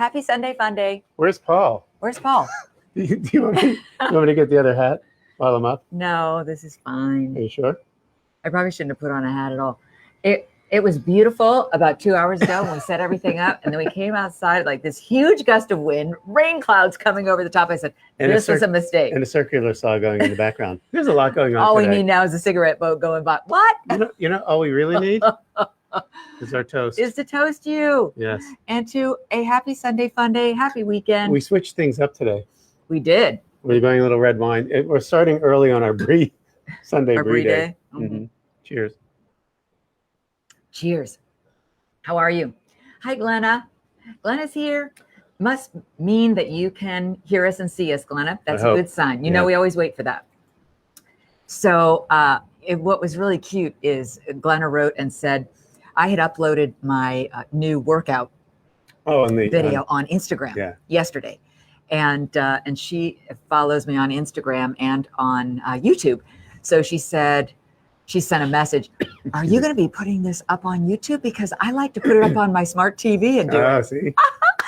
Happy Sunday Funday. Where's Paul? Where's Paul? Do you want me to get the other hat while I'm up? No, this is fine. Are you sure? I probably shouldn't have put on a hat at all. It was beautiful about 2 hours ago when we set everything up, and then we came outside like this huge gust of wind, rain clouds coming over the top. I said, this was a mistake. And a circular saw going in the background. There's a lot going on All today. we need now is a cigarette boat going by. What? You know, all we really need is our toast. Is to toast you. Yes. And to a happy Sunday Funday, happy weekend. We switched things up today. We did. We're going a little red wine. We're starting early on our Brie Sunday Our Brie Brie Day. Day. Mm-hmm. Cheers. Cheers. How are you? Hi, Glenna. Glenna's here. Must mean that you can hear us and see us, Glenna. That's a good sign. You know, we always wait for that. So what was really cute is Glenna wrote and said, I had uploaded my new workout video on Instagram yesterday. And she follows me on Instagram and on YouTube. So she said, she sent a message, are you going to be putting this up on YouTube? Because I like to put it up on my smart TV and do it. See?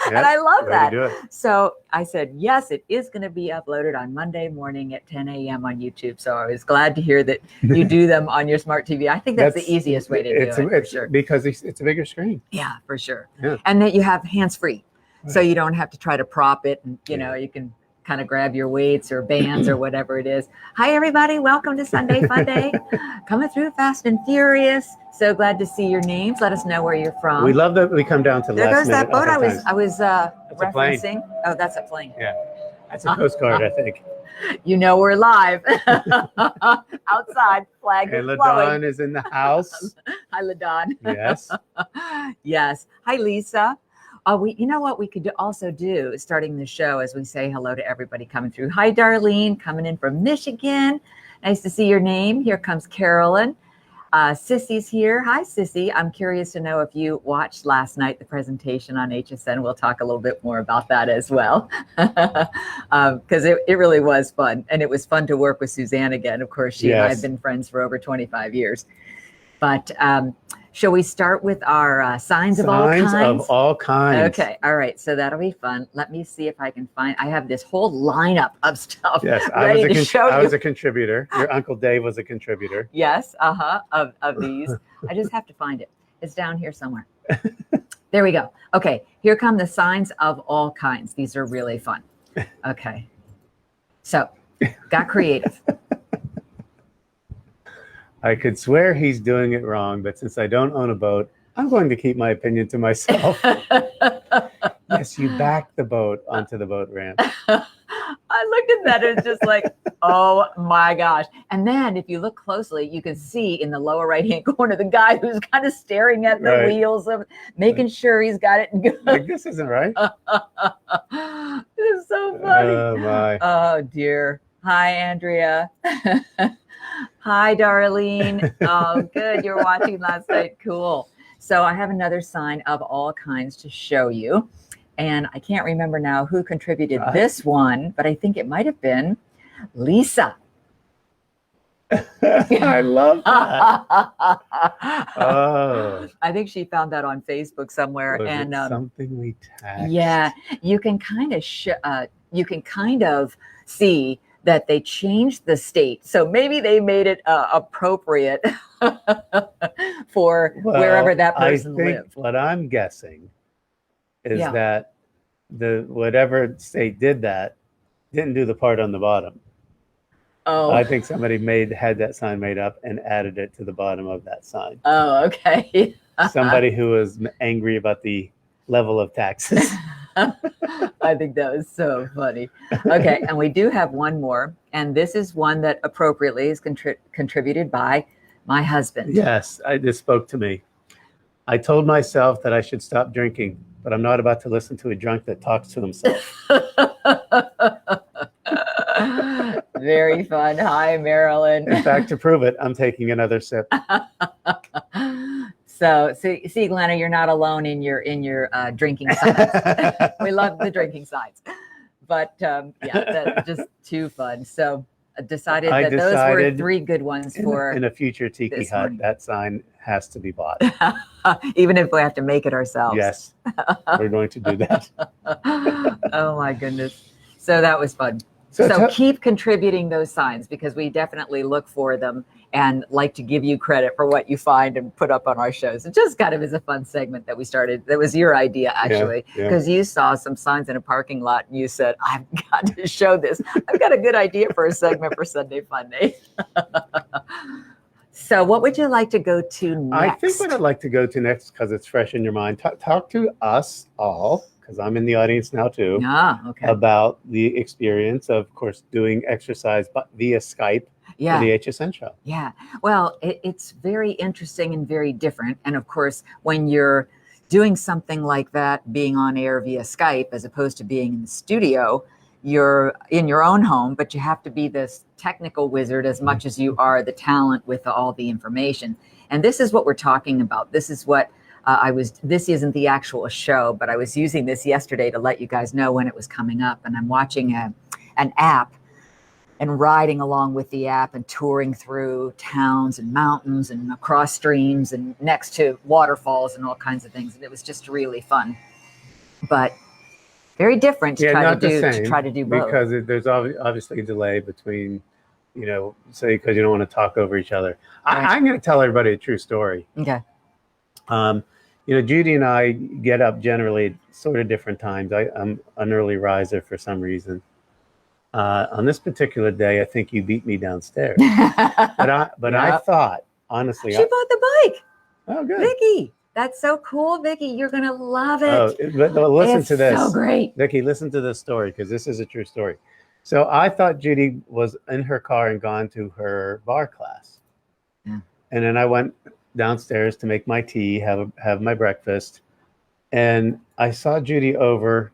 And I love that. So I said, yes, it is going to be uploaded on Monday morning at 10 a.m. on YouTube. So I was glad to hear that you do them on your smart TV. I think that's the eeasiest way to do it, for sure. Because it's a bigger screen. Yeah, for sure. Yeah. And that you have hands-free. So you don't have to try to prop it. And, you know, you can kind of grab your weights or bands or whatever it is. Hi, everybody. Welcome to Sunday Funday. Coming through fast and furious. So glad to see your names. Let us know where you're from. We love that we come down to there goes that boat I was referencing. Oh, that's a plane. Yeah. That's a Coast Guard, I think. You know we're live. Outside, flag is flowing. LaDawn is in the house. Hi, LaDawn. Yes. Yes. Hi, Lisa. You know what we could also do starting the show as we say hello to everybody coming through. Hi, Darlene, coming in from Michigan. Nice to see your name. Here comes Carolyn. Sissy's here. Hi, Sissy. I'm curious to know if you watched last night the presentation on HSN. We'll talk a little bit more about that as well, because it really was fun. And it was fun to work with Suzanne again. Of course, she and I have been friends for over 25 years. But shall we start with our signs of all kinds? Signs of all kinds. Okay. All right. So that'll be fun. Let me see if I can find. I have this whole lineup of stuff. Yes, I was a contributor. Your Uncle Dave was a contributor. Yes. Of these. I just have to find it. It's down here somewhere. There we go. Okay. Here come the signs of all kinds. These are really fun. Okay. So got creative. I could swear he's doing it wrong, but since I don't own a boat, I'm going to keep my opinion to myself. Yes, you backed the boat onto the boat ramp. I looked at that and it's just like, oh my gosh. And then if you look closely, you can see in the lower right-hand corner, the guy who's kind of staring at the wheels, of making sure he's got it good. Like, this isn't right. This is so funny. Oh my. Oh dear. Hi, Andrea. Hi, Darlene. Oh, good. You're watching last night. Cool. So I have another sign of all kinds to show you. And I can't remember now who contributed this one, but I think it might have been Lisa. I love that. Oh. I think she found that on Facebook somewhere. Was and it something we tagged? Yeah, you can kind of see that they changed the state. So maybe they made it appropriate for wherever that person lived. What I'm guessing is that whatever state did that didn't do the part on the bottom. Oh, I think somebody had that sign made up and added it to the bottom of that sign. Oh, okay. Somebody who was angry about the level of taxes. I think that was so funny. Okay, and we do have one more, and this is one that appropriately is contributed by my husband. Yes, this spoke to me. I told myself that I should stop drinking, but I'm not about to listen to a drunk that talks to himself. Very fun. Hi, Marilyn. In fact, to prove it, I'm taking another sip. So see, Glenna, you're not alone in your drinking sides. We love the drinking sides, but yeah, that's just too fun. So decided I that those were decided 3 good ones for in a future tiki this hut, morning. that sign has to be bought. even if we have to make it ourselves. Yes, we're going to do that. Oh my goodness. So that was fun. So keep contributing those signs, because we definitely look for them and like to give you credit for what you find and put up on our shows. It just kind of is a fun segment that we started. That was your idea, actually, because you saw some signs in a parking lot and you said, I've got to show this. I've got a good idea for a segment for Sunday Funday. So what would you like to go to next? I think what I'd like to go to next, because it's fresh in your mind, talk to us all, because I'm in the audience now too, about the experience of course, doing exercise via Skype for the HSN show. Yeah, well, it's very interesting and very different. And of course, when you're doing something like that, being on air via Skype, as opposed to being in the studio, you're in your own home, but you have to be this technical wizard as much as you are the talent with all the information. And this is what we're talking about. This is what this isn't the actual show, but I was using this yesterday to let you guys know when it was coming up. And I'm watching an app and riding along with the app and touring through towns and mountains and across streams and next to waterfalls and all kinds of things. And it was just really fun. But very different to try to do both. Because there's obviously a delay between, say, because you don't want to talk over each other. Right. I'm going to tell everybody a true story. Okay. Judy and I get up generally sort of different times. I'm an early riser for some reason. On this particular day, I think you beat me downstairs. but I thought, honestly, she bought the bike. Oh, good, Vicky. That's so cool, Vicky. You're going to love it. But listen to this. So great. Vicky, listen to this story, because this is a true story. So I thought Judy was in her car and gone to her bar class. Yeah. And then I went downstairs to make my tea, have my breakfast. And I saw Judy over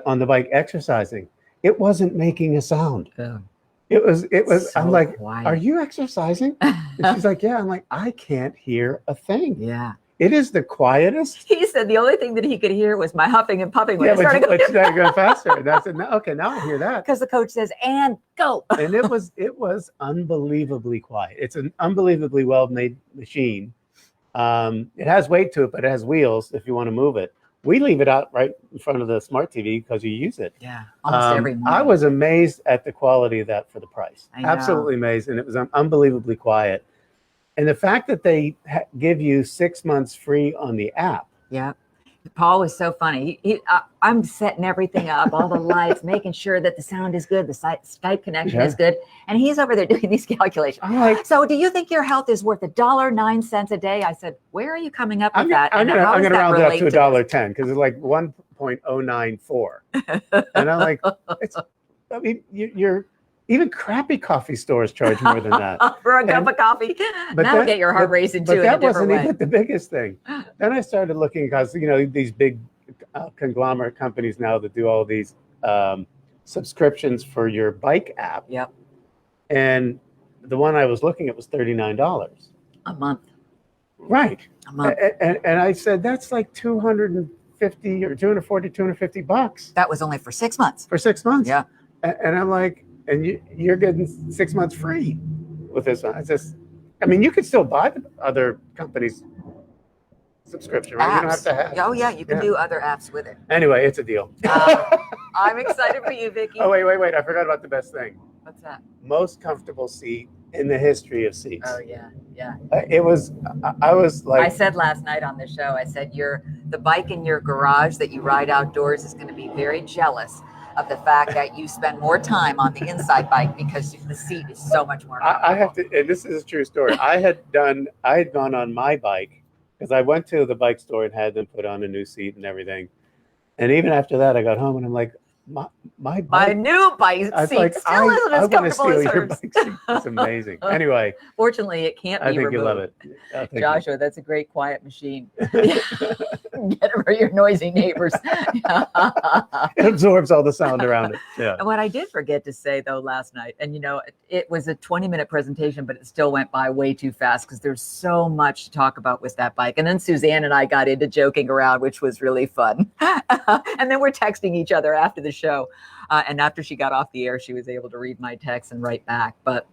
on the bike exercising. It wasn't making a sound. Oh. It was, so I'm like, quiet. Are you exercising? And she's like, yeah. I'm like, I can't hear a thing. Yeah. It is the quietest. He said the only thing that he could hear was my huffing and puffing when I started going faster. And I said, no, okay, now I hear that. Because the coach says, and go. And it was unbelievably quiet. It's an unbelievably well-made machine. It has weight to it, but it has wheels if you want to move it. We leave it out right in front of the smart TV because you use it. Yeah, almost every morning. I was amazed at the quality of that for the price. Absolutely amazed. And it was unbelievably quiet. And the fact that they give you 6 months free on the app. Yeah. Paul was so funny. I'm setting everything up, all the lights, making sure that the sound is good, the Skype connection is good. And he's over there doing these calculations. I'm like, so do you think your health is worth $1.09 a day? I said, where are you coming up with that? I'm going to round it up to $1.10 because it's like 1.094. And I'm like, you're... Even crappy coffee stores charge more than that. For a cup of coffee. That'll get your heart racing too. But that wasn't even the biggest thing. Then I started looking, because these big conglomerate companies now that do all these subscriptions for your bike app. Yep. And the one I was looking at was $39 a month. Right. A month. And I said, that's like $250 or $250 bucks. That was only for 6 months. For 6 months. Yeah. And I'm like, and you're getting 6 months free with this one. You could still buy the other companies' subscription, right? Apps. You don't have to have. Oh yeah, you can do other apps with it. Anyway, it's a deal. I'm excited for you, Vicky. Oh wait! I forgot about the best thing. What's that? Most comfortable seat in the history of seats. Oh yeah. It was. I was like. I said last night on the show. I said the bike in your garage that you ride outdoors is going to be very jealous of the fact that you spend more time on the inside bike because the seat is so much more comfortable. I have to, and this is a true story. I had gone on my bike because I went to the bike store and had them put on a new seat and everything. And even after that, I got home and I'm like, my new bike seat still isn't as comfortable as hers. Bike seat. It's amazing. Anyway. Fortunately, it can't be removed. I think you love it. Joshua, that's a great quiet machine. Get it for your noisy neighbors. It absorbs all the sound around it. Yeah. And what I did forget to say, though, last night, and it was a 20-minute presentation, but it still went by way too fast because there's so much to talk about with that bike. And then Suzanne and I got into joking around, which was really fun. And then we're texting each other after the show. And after she got off the air, she was able to read my text and write back. But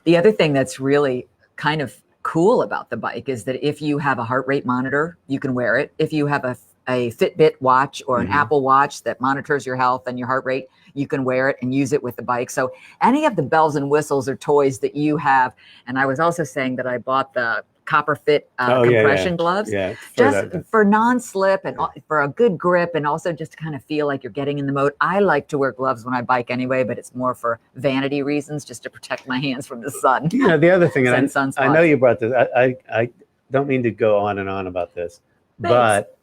the other thing that's really kind of cool about the bike is that if you have a heart rate monitor, you can wear it. If you have a Fitbit watch or an Apple Watch that monitors your health and your heart rate, you can wear it and use it with the bike. So any of the bells and whistles or toys that you have. And I was also saying that I bought the Copper Fit compression gloves, just for non-slip and for a good grip, and also just to kind of feel like you're getting in the mode. I like to wear gloves when I bike anyway, but it's more for vanity reasons, just to protect my hands from the sun. The other thing, and I know you brought this, I don't mean to go on and on about this, but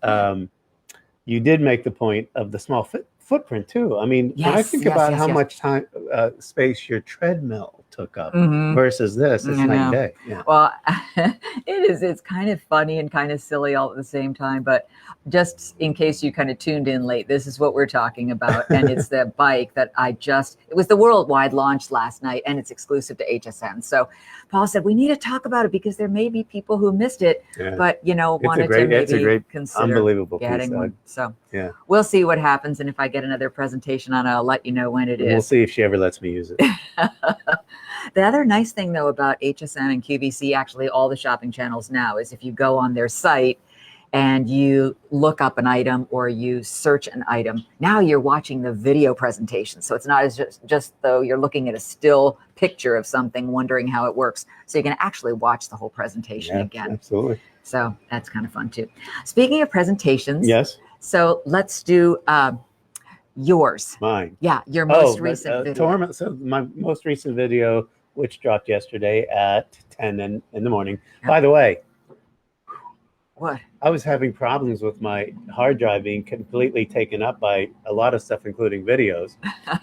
you did make the point of the small footprint too. I mean, when I think about how much time, space your treadmill took up versus this, it's night and day. Well, it's kind of funny and kind of silly all at the same time, but just in case you kind of tuned in late, this is what we're talking about. And it's the bike that it was the worldwide launch last night, and it's exclusive to HSN. So Paul said, we need to talk about it because there may be people who missed it, but wanted to maybe consider unbelievable getting piece, one. So we'll see what happens. And if I get another presentation on it, I'll let you know when it is. We'll see if she ever lets me use it. The other nice thing, though, about HSN and QVC, actually all the shopping channels now, is if you go on their site and you look up an item or you search an item, now you're watching the video presentation. So it's not as just though you're looking at a still picture of something, wondering how it works. So you can actually watch the whole presentation again. Absolutely. So that's kind of fun, too. Speaking of presentations. Yes. So let's do yours. Mine. Yeah, your most recent video. So my most recent video, which dropped yesterday at 10 in the morning. By the way, what? I was having problems with my hard drive being completely taken up by a lot of stuff, including videos,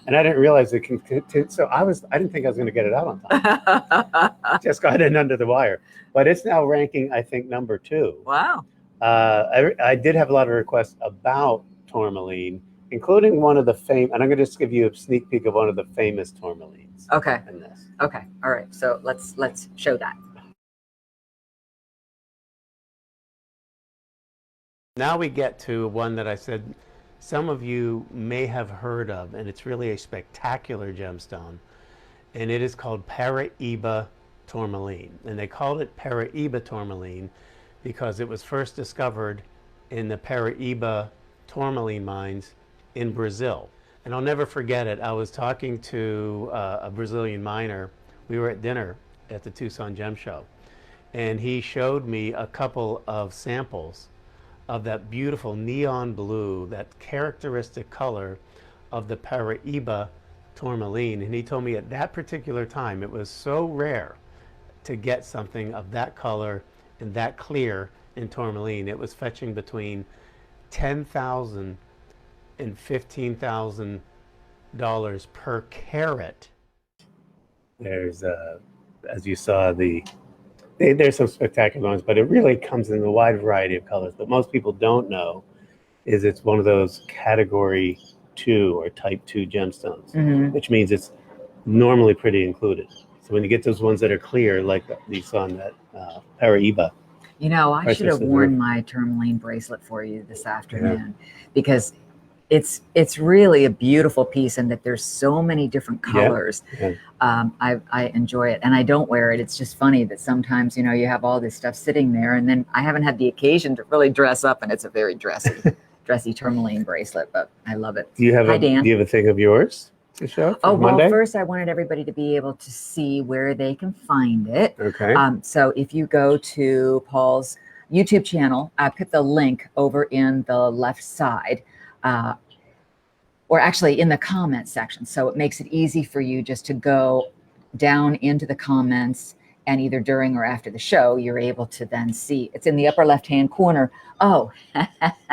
and I didn't realize it can. So I didn't think I was going to get it out on time. Just got in under the wire, but it's now ranking, I think, number 2. Wow. I did have a lot of requests about tourmaline, including one of the and I'm going to just give you a sneak peek of one of the famous tourmalines. Okay. In this. Okay. All right. So let's show that. Now we get to one that I said some of you may have heard of, and it's really a spectacular gemstone, and it is called Paraíba tourmaline. And they called it Paraíba tourmaline because it was first discovered in the Paraíba tourmaline mines in Brazil. And I'll never forget it. I was talking to a Brazilian miner. We were at dinner at the Tucson Gem Show, and he showed me a couple of samples of that beautiful neon blue, that characteristic color of the Paraíba tourmaline. And he told me at that particular time, it was so rare to get something of that color and that clear in tourmaline. It was fetching between $10,000 and $15,000 per carat. There's, as you saw, there's some spectacular ones, but it really comes in a wide variety of colors. But most people don't know is it's one of those category 2 or type 2 gemstones, which means it's normally pretty included. So when you get those ones that are clear, like you saw on that Paraíba. I should have worn my tourmaline bracelet for you this afternoon because it's really a beautiful piece, and that there's so many different colors. I enjoy it, and I don't wear it. It's just funny that sometimes, you have all this stuff sitting there, and then I haven't had the occasion to really dress up, and it's a very dressy tourmaline bracelet, but I love it. Do you have Hi, Dan. Do you have a thing of yours to show? Oh, well, first I wanted everybody to be able to see where they can find it. Okay. So if you go to Paul's YouTube channel, I put the link over in the left side. Or actually in the comment section. So it makes it easy for you just to go down into the comments, and either during or after the show, you're able to then see. It's in the upper left-hand corner. Oh,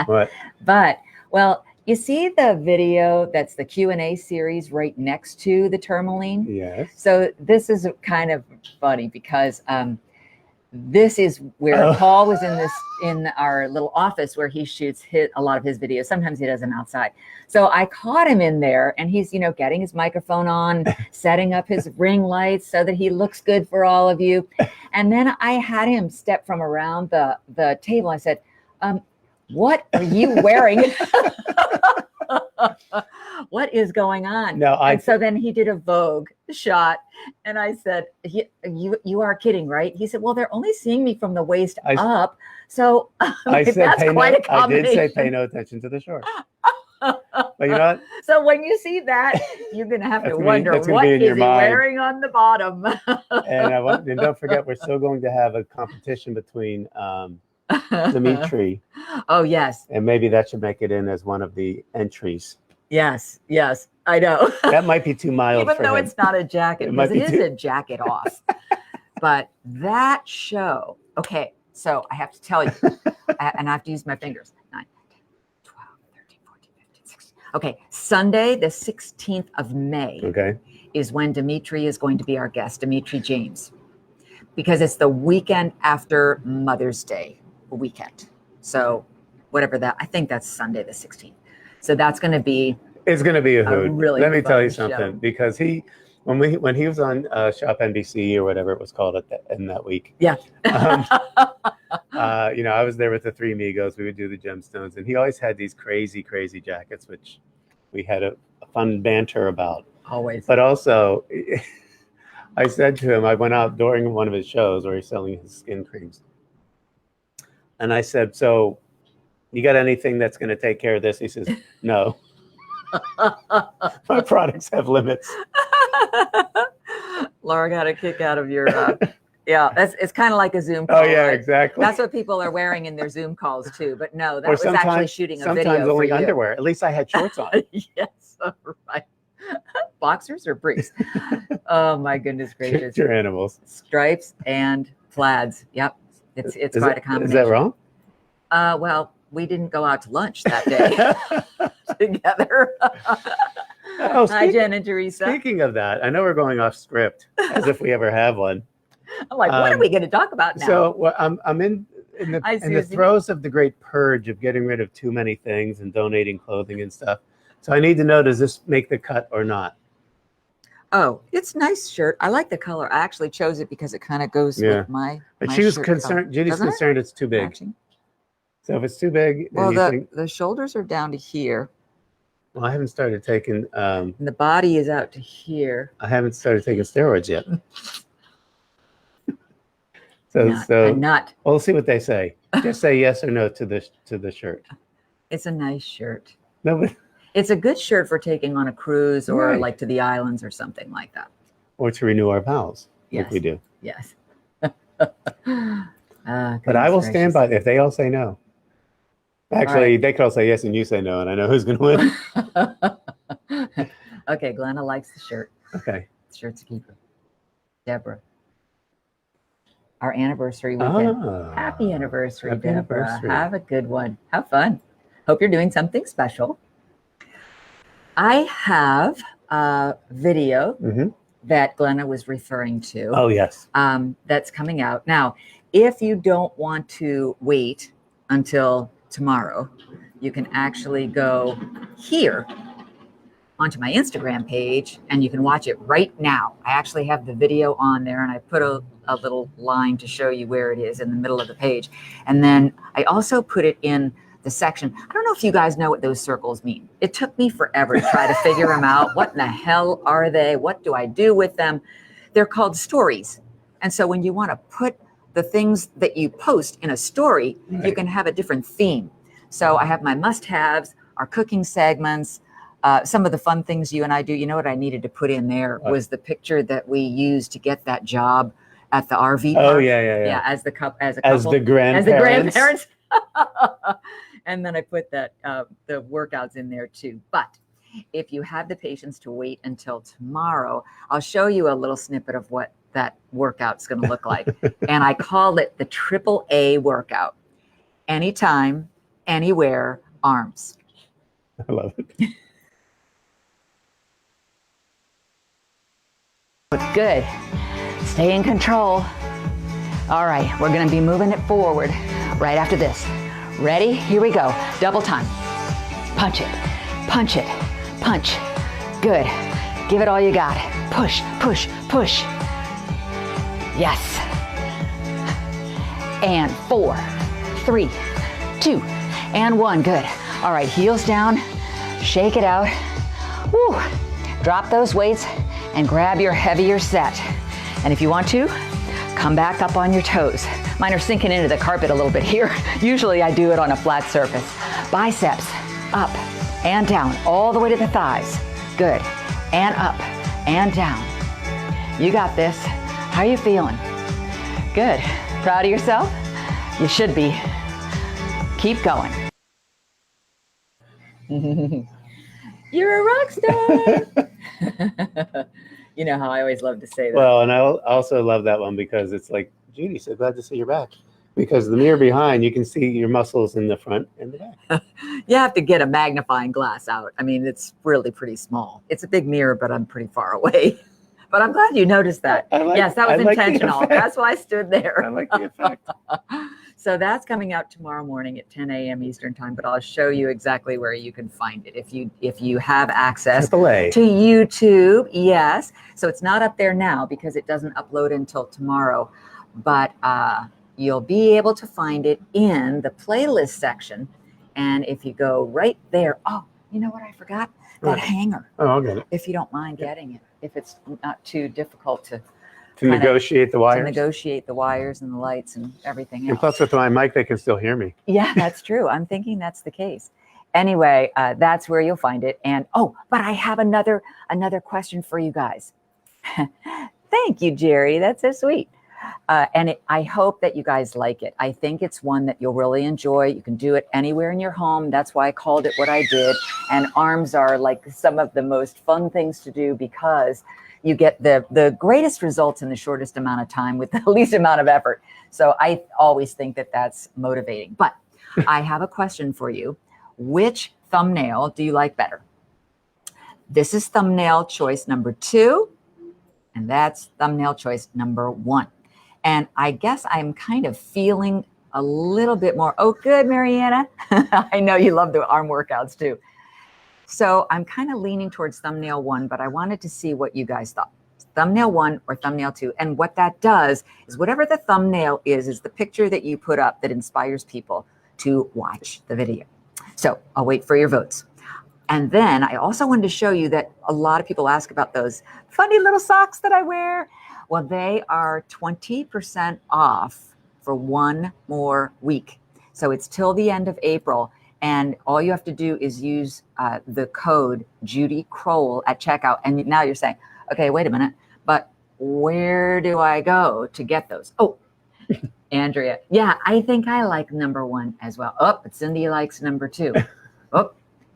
what? But, well, you see the video that's the Q&A series right next to the tourmaline? Yes. So this is kind of funny because this is where Paul was in our little office where he shoots a lot of his videos. Sometimes he does them outside. So I caught him in there, and he's, getting his microphone on, setting up his ring lights so that he looks good for all of you. And then I had him step from around the table. I said, what are you wearing? is going on? No, and so then he did a Vogue shot, and I said, you are kidding, right? He said, well, they're only seeing me from the waist up. So I said, that's quite a combination. I did say pay no attention to the shorts. But you know what? So when you see that, you're going to have to wonder what is he wearing on the bottom. And don't forget, we're still going to have a competition between Dimitri. Oh, yes. And maybe that should make it in as one of the entries. Yes, I know. That might be too mild even for though him. It's not a jacket, because it is a jacket off. But that show, okay, so I have to tell you, and I have to use my fingers. 9, 10, 12, 13, 14, 15, 16. Okay, Sunday, the 16th of May is when Dimitri is going to be our guest, Dimitri James, because it's the weekend after Mother's Day weekend. So whatever that, I think that's Sunday the 16th. So that's going to be. It's going to be a hoot. Really Let me tell you something, show. because when he was on Shop NBC or whatever it was called in that week. Yeah. I was there with the Three Amigos. We would do the Gemstones, and he always had these crazy, crazy jackets, which we had a fun banter about. Always. But also, I said to him, I went out during one of his shows where he's selling his skin creams, and I said, "So, you got anything that's going to take care of this?" He says, "No." My products have limits. Laura got a kick out of your it's kind of like a Zoom call. Oh yeah, right? exactly. That's what people are wearing in their Zoom calls too. But no, that or was actually shooting a video. Sometimes only for you. underwear. At least I had shorts on. Yes, right. Boxers or briefs? Oh my goodness gracious! Your animals. Stripes and plaids. Yep, it's quite a combination. Is that wrong? Well, we didn't go out to lunch that day together. Hi, Jen and Teresa. Speaking of that, I know we're going off script, as if we ever have one. I'm like, what are we going to talk about now? So I'm in the throes of the great purge of getting rid of too many things and donating clothing and stuff. So I need to know, does this make the cut or not? Oh, it's a nice shirt. I like the color. I actually chose it because it kind of goes with my she was shirt concerned. color. Judy's concerned it's too big. Matching? So if it's too big, well, the shoulders are down to here. Well, I haven't started taking. And the body is out to here. I haven't started taking steroids yet. Not. Well, we'll see what they say. Just say yes or no to the shirt. It's a nice shirt. No, but it's a good shirt for taking on a cruise or like to the islands or something like that. Or to renew our vows, like we do. Yes. But I will stand by it if they all say no. Actually, they could all say yes and you say no, and I know who's going to win. Okay, Glenna likes the shirt. Okay. The shirt's a keeper. Deborah. Our anniversary weekend. Happy anniversary, Deborah. Anniversary. Have a good one. Have fun. Hope you're doing something special. I have a video that Glenna was referring to. Oh, yes. That's coming out. Now, if you don't want to wait until tomorrow, you can actually go here onto my Instagram page and you can watch it right now. I actually have the video on there and I put a little line to show you where it is in the middle of the page. And then I also put it in the section. I don't know if you guys know what those circles mean. It took me forever to try to figure them out. What in the hell are they? What do I do with them? They're called stories. And so when you want to put the things that you post in a story, you can have a different theme. So I have my must-haves, our cooking segments, some of the fun things you and I do. You know what I needed to put in there was the picture that we used to get that job at the RV park. Oh yeah. As the couple, as the grandparents. And then I put that the workouts in there too. But if you have the patience to wait until tomorrow, I'll show you a little snippet of what that workout's going to look like. And I call it the AAA workout. Anytime, anywhere, arms. I love it. Good. Stay in control. All right, we're going to be moving it forward right after this. Ready? Here we go. Double time. Punch it. Punch it. Punch. Good. Give it all you got. Push, push, push. Yes. And 4, 3, 2, and 1. Good. All right, heels down. Shake it out. Whew. Drop those weights and grab your heavier set. And if you want to, come back up on your toes. Mine are sinking into the carpet a little bit here. Usually I do it on a flat surface. Biceps up and down, all the way to the thighs. Good. And up and down. You got this. How are you feeling? Good. Proud of yourself? You should be. Keep going. You're a rock star. You know how I always love to say that. Well, and I also love that one because it's like, Judy, so glad to see your back. Because the mirror behind, you can see your muscles in the front and the back. You have to get a magnifying glass out. I mean, it's really pretty small. It's a big mirror, but I'm pretty far away. But I'm glad you noticed that. Yes, that was intentional. That's why I stood there. I like the effect. So that's coming out tomorrow morning at 10 a.m. Eastern time, but I'll show you exactly where you can find it if you have access to YouTube. Yes. So it's not up there now because it doesn't upload until tomorrow, but you'll be able to find it in the playlist section. And if you go right there, oh, you know what I forgot? That hanger. Oh, I'll get it. If you don't mind getting it, if it's not too difficult to negotiate the wires. To negotiate the wires and the lights and everything else. And plus with my mic, they can still hear me. Yeah, that's true. I'm thinking that's the case. Anyway, that's where you'll find it. And but I have another question for you guys. Thank you, Jerry. That's so sweet. I hope that you guys like it. I think it's one that you'll really enjoy. You can do it anywhere in your home. That's why I called it what I did. And arms are like some of the most fun things to do because you get the greatest results in the shortest amount of time with the least amount of effort. So I always think that that's motivating. But I have a question for you. Which thumbnail do you like better? This is thumbnail choice number 2, and that's thumbnail choice number 1. And I guess I'm kind of feeling a little bit more. Oh, good, Mariana. I know you love the arm workouts too. So I'm kind of leaning towards thumbnail 1, but I wanted to see what you guys thought. Thumbnail 1 or thumbnail 2. And what that does is whatever the thumbnail is the picture that you put up that inspires people to watch the video. So I'll wait for your votes. And then I also wanted to show you that a lot of people ask about those funny little socks that I wear. Well, they are 20% off for 1 more week. So it's till the end of April. And all you have to do is use the code Judy Kroll at checkout. And now you're saying, okay, wait a minute, but where do I go to get those? Oh, Andrea. Yeah, I think I like number 1 as well. Oh, but Cindy likes number 2. Oh,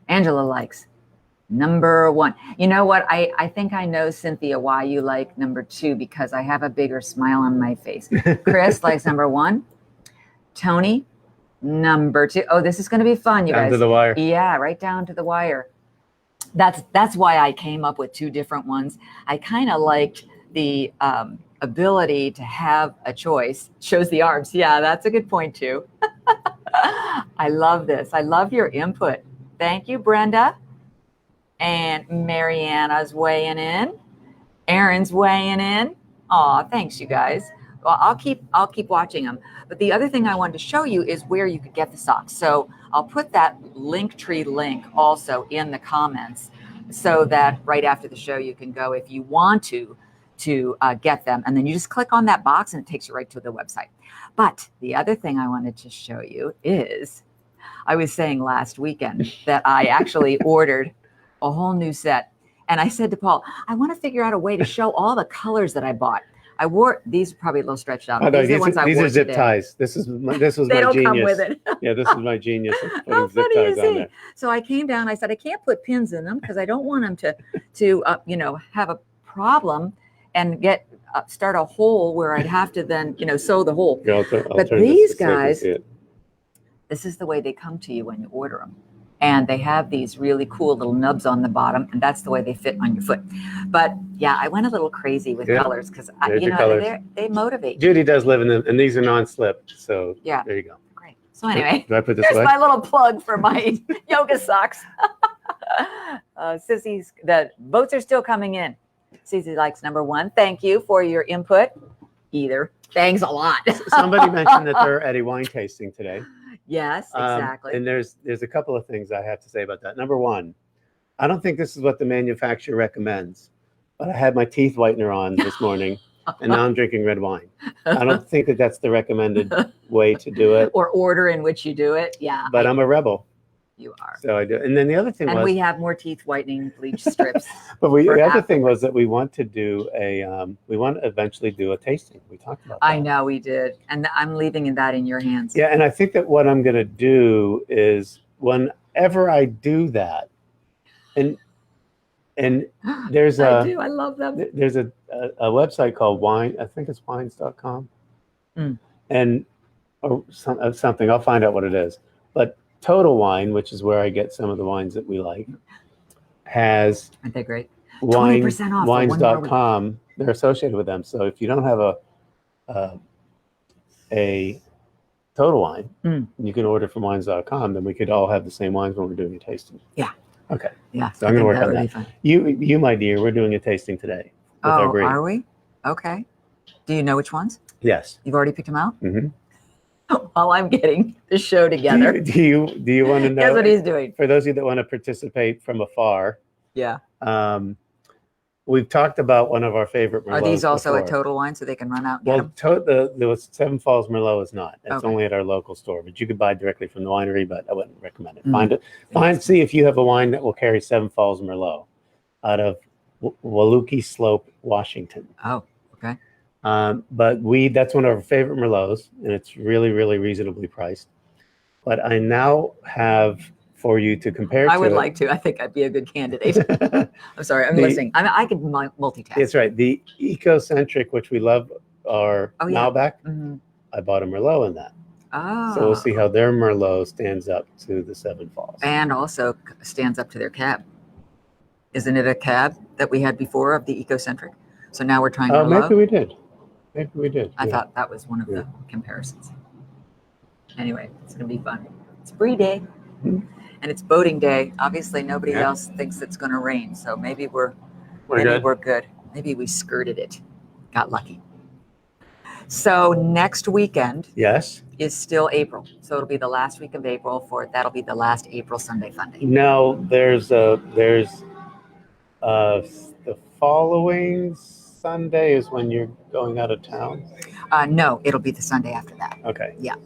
Angela likes number 1. You know what? I think I know, Cynthia, why you like number 2, because I have a bigger smile on my face. Chris likes number 1. Tony, number 2. Oh, this is going to be fun, you guys. Down to the wire. Yeah, right down to the wire. That's why I came up with 2 different ones. I kind of liked the ability to have a choice. Shows the arms. Yeah, that's a good point too. I love this. I love your input. Thank you, Brenda. And Mariana's weighing in. Aaron's weighing in. Aw, thanks, you guys. Well, I'll keep watching them. But the other thing I wanted to show you is where you could get the socks. So I'll put that Linktree link also in the comments so that right after the show you can go if you want to get them. And then you just click on that box and it takes you right to the website. But the other thing I wanted to show you is I was saying last weekend that I actually ordered a whole new set. And I said to Paul, I want to figure out a way to show all the colors that I bought. I wore these are probably a little stretched out. Oh, no, these are zip ties. This was my genius. They don't come with it. Yeah, this is my genius. How funny is it? So I came down. I said I can't put pins in them because I don't want them to have a problem and start a hole where I'd have to then sew the hole. Yeah, but these guys, this is the way they come to you when you order them. And they have these really cool little nubs on the bottom, and that's the way they fit on your foot. But yeah, I went a little crazy with colors because they motivate. Judy does live in them, and these are non-slip. So yeah, there you go. Great. So anyway, do I put this there's away? my little plug for my yoga socks. Sissy's, the votes are still coming in. Sissy likes number 1. Thank you for your input. Thanks a lot. Somebody mentioned that they're at a wine tasting today. Yes, exactly. And there's a couple of things I have to say about that. Number 1, I don't think this is what the manufacturer recommends, but I had my teeth whitener on this morning, and now I'm drinking red wine. I don't think that that's the recommended way to do it. Or order in which you do it. Yeah. But I'm a rebel. You are. So I do. And then the other thing and we have more teeth whitening bleach strips. But the other thing was that we want to do we want to eventually do a tasting. We talked about that. I know we did. And I'm leaving that in your hands. Yeah. And I think that what I'm going to do is whenever I do that, and there's I love them. There's a website called Wine. I think it's wines.com. And or something. I'll find out what it is. But Total Wine, which is where I get some of the wines that we like, has aren't they great? 20% off wines.com. They're associated with them. So if you don't have a Total Wine, you can order from wines.com. Then we could all have the same wines when we're doing a tasting. Yeah. Okay. Yeah. So I'm going to work on that. You, my dear, we're doing a tasting today. Oh, are we? Okay. Do you know which ones? Yes. You've already picked them out? Mm-hmm. While I'm getting the show together. Do you want to know? That's what he's doing. For those of you that want to participate from afar. Yeah. We've talked about one of our favorite Merlots. Are these also before. a Total Wine so they can run out and get them? The Seven Falls Merlot is not. It's only at our local store, but you could buy directly from the winery, but I wouldn't recommend it. See if you have a wine that will carry Seven Falls Merlot out of Waluki Slope, Washington. Oh, okay. But that's one of our favorite Merlots, and it's really, really reasonably priced. But I now have for you to compare I would like to. I think I'd be a good candidate. I'm sorry, I'm listening. I could multitask. That's right. The Ecocentric, which we love, our Malbec, I bought a Merlot in that. Oh. So we'll see how their Merlot stands up to the Seven Falls. And also stands up to their cab. Isn't it a cab that we had before of the Ecocentric? So now we're trying Merlot. Maybe we did. Maybe we did. I thought that was one of the comparisons. Anyway, it's going to be fun. It's Brie Day. And it's boating day. Obviously, nobody else thinks it's going to rain. So maybe we're good. Maybe we skirted it. Got lucky. So next weekend is still April. So it'll be the last week of April that'll be the last April Sunday Funday. No, there's the following Sunday is when you're going out of town. No, it'll be the Sunday after that. Okay. Yeah.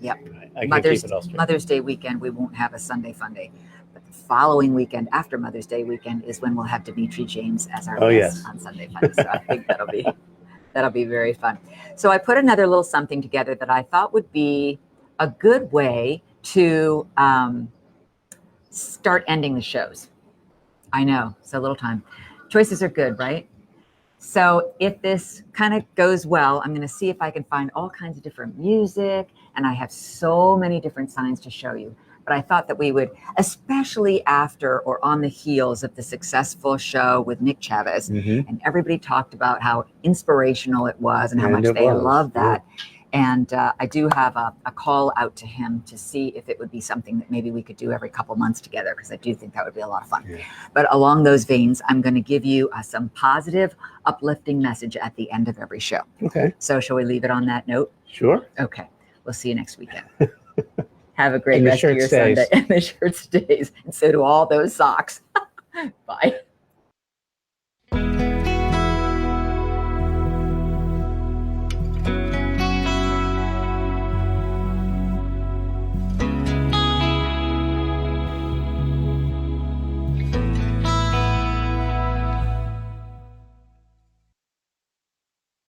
Yep. I can keep it all straight. Mother's Day weekend, we won't have a Sunday Funday. But the following weekend after Mother's Day weekend is when we'll have Dimitri James as our guest on Sunday Funday. So I think that'll be very fun. So I put another little something together that I thought would be a good way to start ending the shows. I know, so little time. Choices are good, right? So if this kind of goes well, I'm going to see if I can find all kinds of different music, and I have so many different signs to show you. But I thought that we would, especially after or on the heels of the successful show with Nick Chavez, and everybody talked about how inspirational it was and how much they loved that. And I do have a call out to him to see if it would be something that maybe we could do every couple months together, because I do think that would be a lot of fun. Yeah. But along those veins, I'm going to give you some positive, uplifting message at the end of every show. Okay. So shall we leave it on that note? Sure. Okay. We'll see you next weekend. Have a great rest of your Sunday. And the shirt stays. And so do all those socks. Bye.